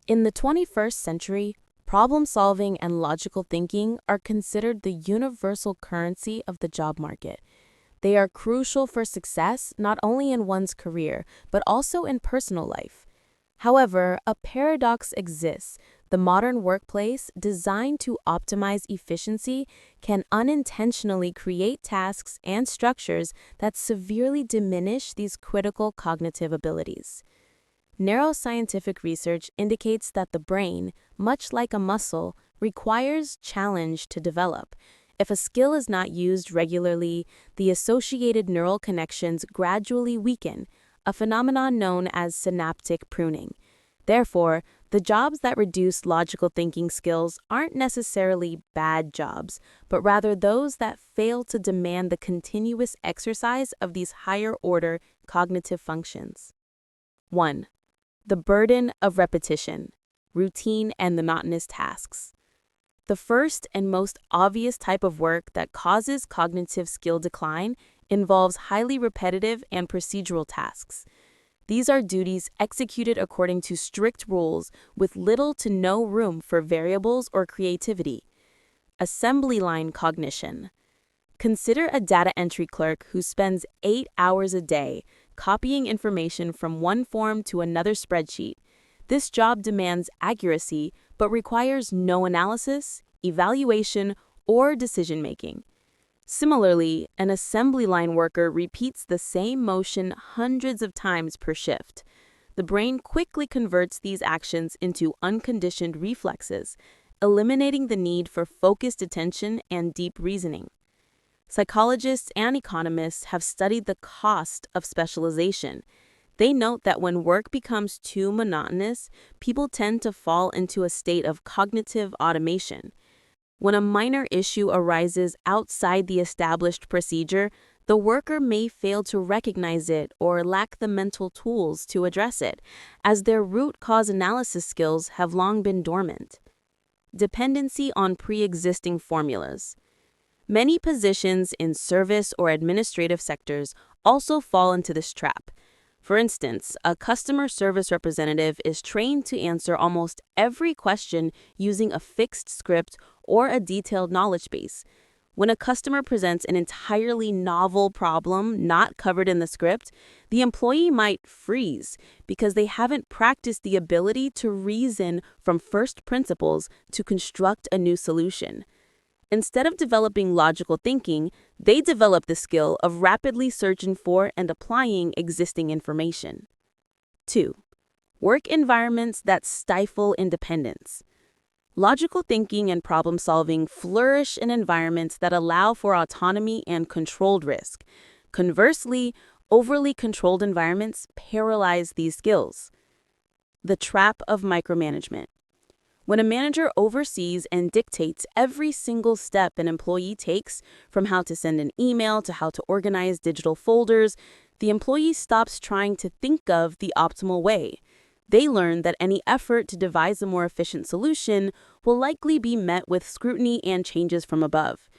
In the 21st century, problem solving and logical thinking are considered the universal currency of the job market. They are crucial for success not only in one's career, but also in personal life. However, a paradox exists. The modern workplace, designed to optimize efficiency, can unintentionally create tasks and structures that severely diminish these critical cognitive abilities. Neuroscientific research indicates that the brain, much like a muscle, requires challenge to develop. If a skill is not used regularly, the associated neural connections gradually weaken, a phenomenon known as synaptic pruning. Therefore, the jobs that reduce logical thinking skills aren't necessarily bad jobs, but rather those that fail to demand the continuous exercise of these higher order cognitive functions. 1. The burden of repetition, routine, and monotonous tasks. The first and most obvious type of work that causes cognitive skill decline involves highly repetitive and procedural tasks. These are duties executed according to strict rules with little to no room for variables or creativity. Assembly line cognition. Consider a data entry clerk who spends 8 hours a day copying information from one form to another spreadsheet. This job demands accuracy but requires no analysis, evaluation, or decision-making. Similarly, an assembly line worker repeats the same motion hundreds of times per shift. The brain quickly converts these actions into unconditioned reflexes, eliminating the need for focused attention and deep reasoning. Psychologists and economists have studied the cost of specialization. They note that when work becomes too monotonous, people tend to fall into a state of cognitive automation. When a minor issue arises outside the established procedure, the worker may fail to recognize it or lack the mental tools to address it, as their root cause analysis skills have long been dormant. Dependency on pre-existing formulas. Many positions in service or administrative sectors also fall into this trap. For instance, a customer service representative is trained to answer almost every question using a fixed script or a detailed knowledge base. When a customer presents an entirely novel problem not covered in the script, the employee might freeze because they haven't practiced the ability to reason from first principles to construct a new solution. Instead of developing logical thinking, they develop the skill of rapidly searching for and applying existing information. 2. Work environments that stifle independence. Logical thinking and problem solving flourish in environments that allow for autonomy and controlled risk. Conversely, overly controlled environments paralyze these skills. The trap of micromanagement. When a manager oversees and dictates every single step an employee takes, from how to send an email to how to organize digital folders, the employee stops trying to think of the optimal way. They learn that any effort to devise a more efficient solution will likely be met with scrutiny and changes from above.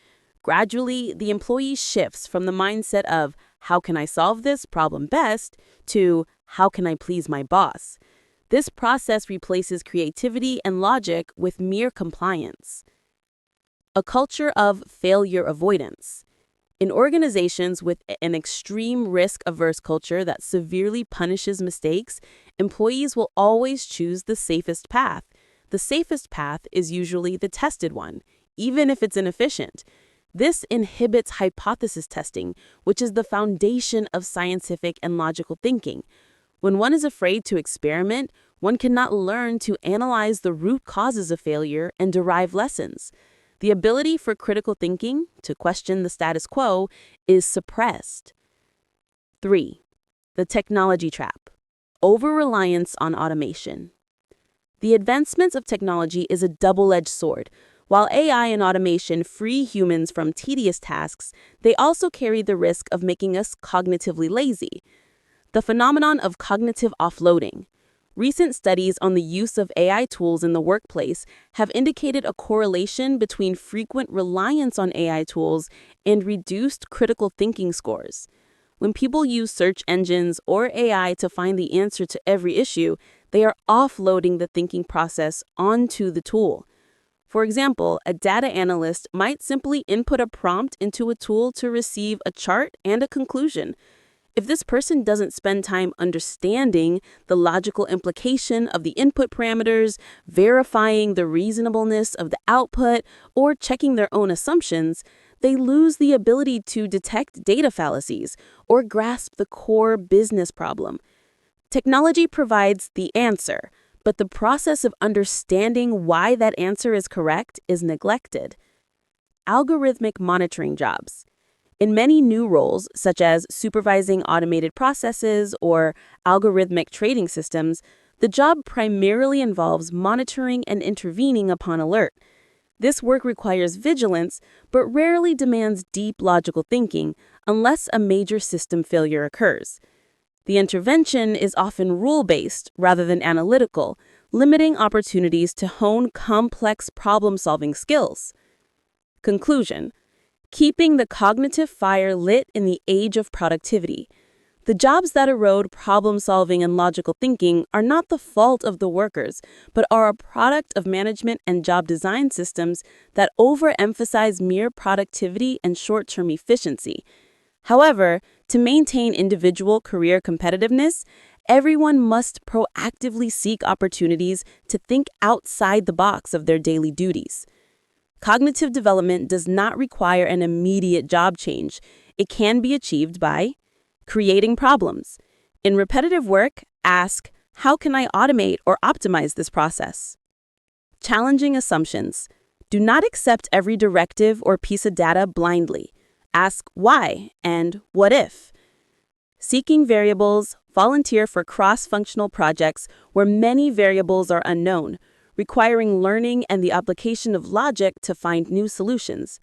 Gradually, the employee shifts from the mindset of, how can I solve this problem best, to, how can I please my boss? This process replaces creativity and logic with mere compliance. A culture of failure avoidance. In organizations with an extreme risk-averse culture that severely punishes mistakes, employees will always choose the safest path. The safest path is usually the tested one, even if it's inefficient. This inhibits hypothesis testing, which is the foundation of scientific and logical thinking. When one is afraid to experiment, one cannot learn to analyze the root causes of failure and derive lessons. The ability for critical thinking, to question the status quo, is suppressed. 3. The technology trap. Over-reliance on automation. The advancements of technology is a double-edged sword. While AI and automation free humans from tedious tasks, they also carry the risk of making us cognitively lazy. The phenomenon of cognitive offloading. Recent studies on the use of AI tools in the workplace have indicated a correlation between frequent reliance on AI tools and reduced critical thinking scores. When people use search engines or AI to find the answer to every issue, They are offloading the thinking process onto the tool. For example, a data analyst might simply input a prompt into a tool to receive a chart and a conclusion. If this person doesn't spend time understanding the logical implication of the input parameters, verifying the reasonableness of the output, or checking their own assumptions, they lose the ability to detect data fallacies or grasp the core business problem. Technology provides the answer, but the process of understanding why that answer is correct is neglected. Algorithmic monitoring jobs. In many new roles, such as supervising automated processes or algorithmic trading systems, the job primarily involves monitoring and intervening upon alert. This work requires vigilance, but rarely demands deep logical thinking unless a major system failure occurs. The intervention is often rule-based rather than analytical, limiting opportunities to hone complex problem-solving skills. Conclusion: keeping the cognitive fire lit in the age of productivity. The jobs that erode problem-solving and logical thinking are not the fault of the workers, but are a product of management and job design systems that overemphasize mere productivity and short-term efficiency. However, to maintain individual career competitiveness, everyone must proactively seek opportunities to think outside the box of their daily duties. Cognitive development does not require an immediate job change. It can be achieved by creating problems. In repetitive work, ask, how can I automate or optimize this process? Challenging assumptions. Do not accept every directive or piece of data blindly. Ask why and what if. Seeking variables, volunteer for cross-functional projects where many variables are unknown, requiring learning and the application of logic to find new solutions.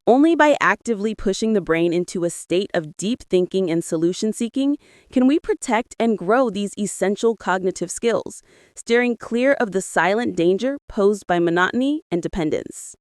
Only by actively pushing the brain into a state of deep thinking and solution seeking can we protect and grow these essential cognitive skills, steering clear of the silent danger posed by monotony and dependence.